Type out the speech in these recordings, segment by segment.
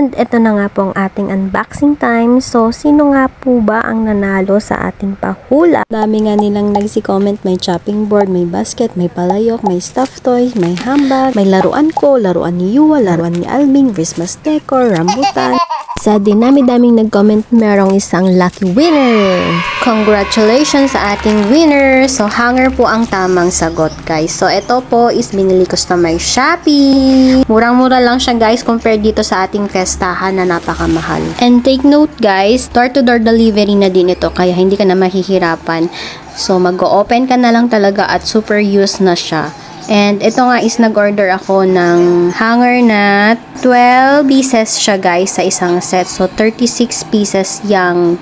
And ito na nga po ang ating unboxing time. So, sino nga po ba ang nanalo sa ating pahula? Dami nga nilang nagsi-comment, may chopping board, may basket, may palayok, may stuffed toys, may handbag, may laruan ko, laruan ni Yua, laruan ni Alvin, Christmas decor, rambutan. Sa dinami-daming nag-comment, merong isang lucky winner. Congratulations sa ating winner! So, hanger po ang tamang sagot, guys. So, ito po is binili ko sa my Shopee. Murang-mura lang siya, guys, compared dito sa ating festahan na napakamahal. And take note, guys, door-to-door delivery na din ito, kaya hindi ka na mahihirapan. So, mag-o-open ka na lang talaga at super used na siya. And ito nga is nag-order ako ng hanger na 12 pieces siya, guys, sa isang set. So 36 pieces yung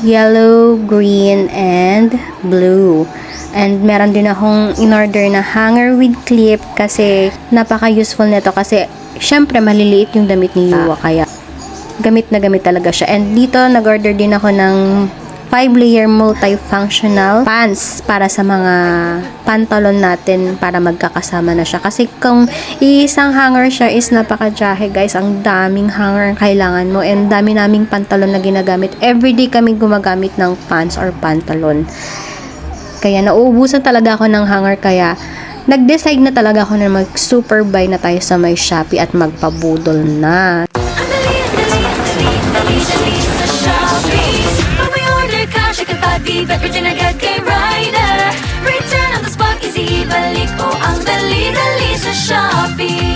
yellow, green, and blue. And meron din akong in-order na hanger with clip kasi napaka-useful nito kasi syempre maliliit yung damit ni Yua kaya gamit na gamit talaga siya. And dito nag-order din ako ng 5-layer multifunctional pants para sa mga pantalon natin para magkakasama na siya. Kasi kung isang hanger siya is napaka-jahe, guys. Ang daming hanger ang kailangan mo and dami naming pantalon na ginagamit. Everyday kami gumagamit ng pants or pantalon. Kaya nauubusan talaga ako ng hanger kaya nag-decide na talaga ako na mag-super buy na tayo sa my Shopee at magpabudol na. Beverage na agad kay Rider. Return on the spot, easy ibalik o ang dali-dali sa Shopee.